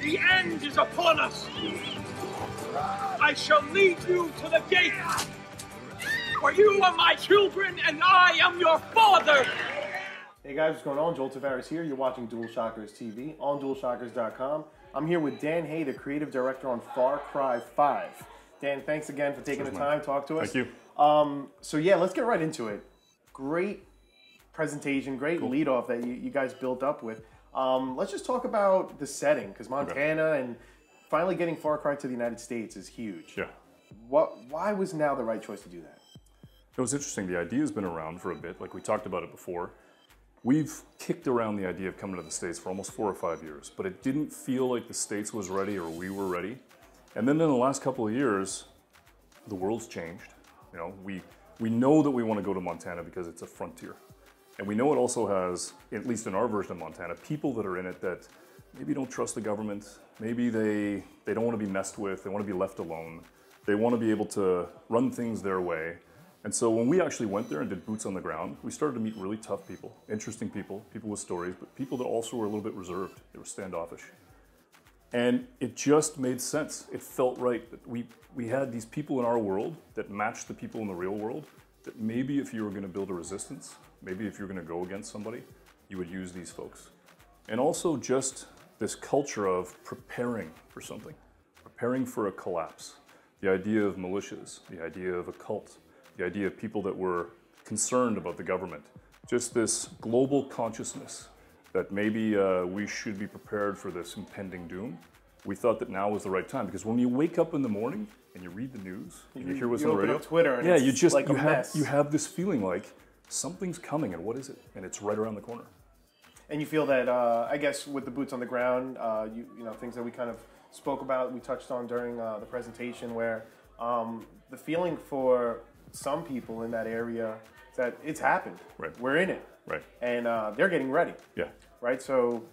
The end is upon us. I shall lead you to the gate. For you are my children, and I am your father. Hey guys, what's going on? Joel Tavares here. You're watching DualShockers TV on DualShockers.com. I'm here with Dan Hay, the creative director on Far Cry 5. Dan, thanks again for taking the time to talk to us. Thank you. So yeah, let's get right into it. Great presentation, great lead off that you guys built up with. Let's just talk about the setting, because Montana and finally getting Far Cry to the United States is huge. Yeah. Why was now the right choice to do that? It was interesting. The idea's been around for a bit. Like we talked about it before. We've kicked around the idea of coming to the States for almost 4 or 5 years, but it didn't feel like the States was ready or we were ready. And then in the last couple of years, the world's changed. You know, we know that we want to go to Montana because it's a frontier. And we know it also has, at least in our version of Montana, people that are in it that maybe don't trust the government. Maybe they don't want to be messed with. They want to be left alone. They want to be able to run things their way. And so when we actually went there and did boots on the ground, we started to meet really tough people, interesting people, people with stories, but people that also were a little bit reserved. They were standoffish. And it just made sense. It felt right that we had these people in our world that matched the people in the real world, that maybe if you were going to build a resistance, maybe if you're going to go against somebody, you would use these folks. And also just this culture of preparing for something, preparing for a collapse. The idea of militias, the idea of a cult, the idea of people that were concerned about the government. Just this global consciousness that maybe we should be prepared for this impending doom. We thought that now was the right time, because when you wake up in the morning and you read the news and you hear what's on the radio, open up Twitter and yeah, it's you just like you have this feeling like something's coming, and what is it? And it's right around the corner. And you feel that, I guess, with the boots on the ground, you know, things that we kind of spoke about, we touched on during the presentation, where the feeling for some people in that area is that it's happened. Right. We're in it. Right. And they're getting ready. Yeah. Right. So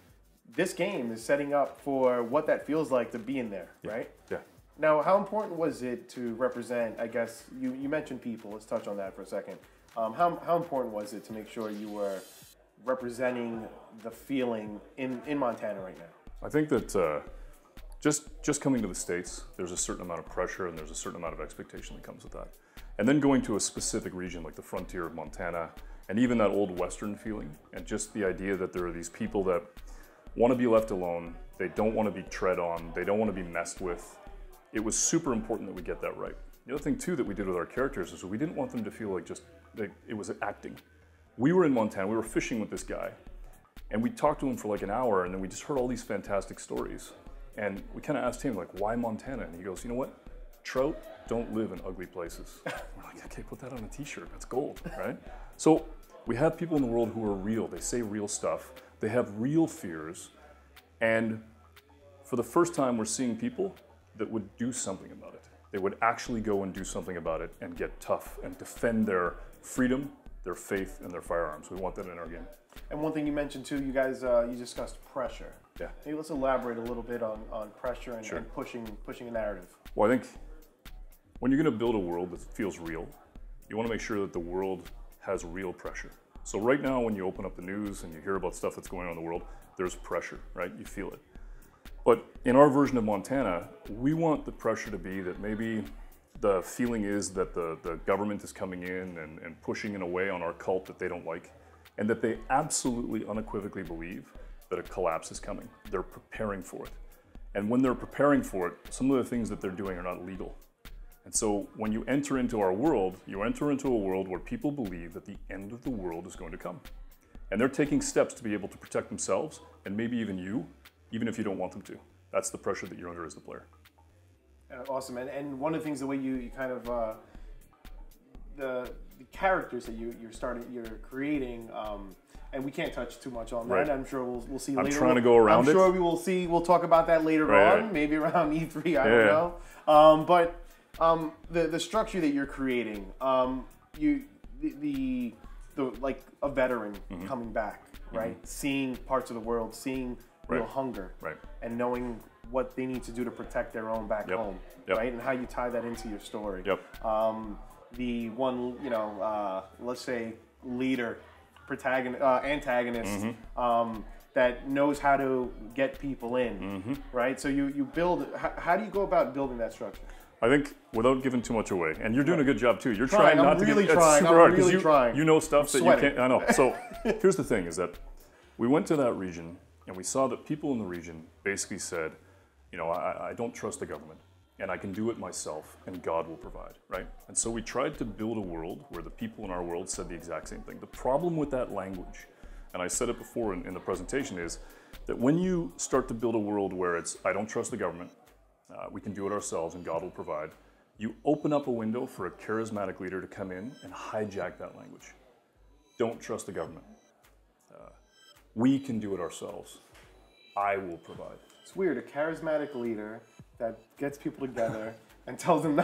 this game is setting up for what that feels like to be in there. Yeah. Right. Yeah. Now, how important was it to represent? I guess you mentioned people. Let's touch on that for a second. How important was it to make sure you were representing the feeling in Montana right now? I think that just coming to the States, there's a certain amount of pressure and there's a certain amount of expectation that comes with that. And then going to a specific region like the frontier of Montana, and even that old Western feeling, and just the idea that there are these people that want to be left alone, they don't want to be tread on, they don't want to be messed with. It was super important that we get that right. The other thing too that we did with our characters is we didn't want them to feel like just like it was acting. We were in Montana, we were fishing with this guy, and we talked to him for like an hour, and then we just heard all these fantastic stories. And we kind of asked him, like, why Montana? And he goes, you know what? Trout don't live in ugly places. We're like, okay, put that on a t-shirt, that's gold, right? So we have people in the world who are real. They say real stuff. They have real fears. And for the first time, we're seeing people that would do something about it. They would actually go and do something about it and get tough and defend their freedom, their faith, and their firearms. We want that in our game. And one thing you mentioned too, you guys, you discussed pressure. Yeah. Maybe let's elaborate a little bit on pressure and, Sure. and pushing a narrative. Well, I think when you're going to build a world that feels real, you want to make sure that the world has real pressure. So right now, when you open up the news and you hear about stuff that's going on in the world, there's pressure, right? You feel it. But in our version of Montana, we want the pressure to be that maybe the feeling is that the government is coming in and pushing in a way on our cult that they don't like, and that they absolutely unequivocally believe that a collapse is coming. They're preparing for it. And when they're preparing for it, some of the things that they're doing are not legal. And so when you enter into our world, you enter into a world where people believe that the end of the world is going to come. And they're taking steps to be able to protect themselves, and maybe even you, even if you don't want them to. That's the pressure that you're under as the player. Awesome. And one of the things, the way you kind of, the characters that you're creating, and we can't touch too much on that. Right. I'm sure we'll see I'm later. trying to go around I'm sure we will see. We'll talk about that later on, maybe around E3. I don't know. But the structure that you're creating, the like a veteran coming back, right? Seeing parts of the world, seeing real hunger, and knowing what they need to do to protect their own back home, right? And how you tie that into your story. The one, let's say leader, protagonist, antagonist, that knows how to get people in, right? So you build. How do you go about building that structure? I think without giving too much away, and you're doing a good job too. You're trying not to really give. Trying. It's super hard I'm really because trying. You know stuff that sweating. you can't. I know. So here's the thing: is that we went to that region and we saw that people in the region basically said, you know, I don't trust the government, and I can do it myself, and God will provide, right? And so we tried to build a world where the people in our world said the exact same thing. The problem with that language, and I said it before in the presentation, is that when you start to build a world where it's, I don't trust the government, we can do it ourselves, and God will provide, you open up a window for a charismatic leader to come in and hijack that language. Don't trust the government. We can do it ourselves. I will provide. It's weird, a charismatic leader that gets people together and tells them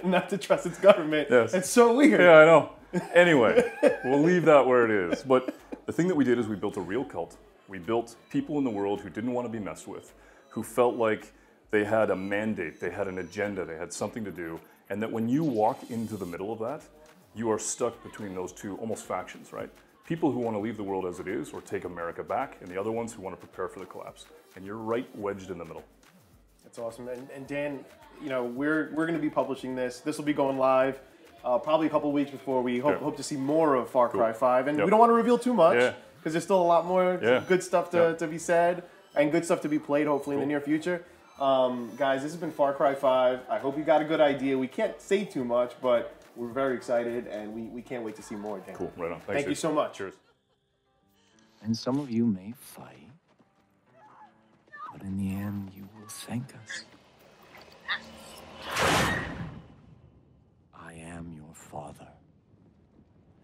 not to trust its government. Yes. It's so weird. Yeah, I know. Anyway, we'll leave that where it is. But the thing that we did is we built a real cult. We built people in the world who didn't want to be messed with, who felt like they had a mandate, they had an agenda, they had something to do, and that when you walk into the middle of that, you are stuck between those two almost factions, right? People who want to leave the world as it is or take America back, and the other ones who want to prepare for the collapse. And you're right wedged in the middle. That's awesome. And Dan, you know, we're going to be publishing this. This will be going live probably a couple of weeks before we hope to see more of Far Cry 5. And we don't want to reveal too much because there's still a lot more good stuff to be said and good stuff to be played hopefully in the near future. Guys, this has been Far Cry 5. I hope you got a good idea. We can't say too much, but we're very excited and we can't wait to see more, Dan. Cool, right on. Thanks, Thank you so much. Cheers. And some of you may fight, but in the end, you will thank us. I am your father,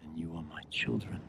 and you are my children.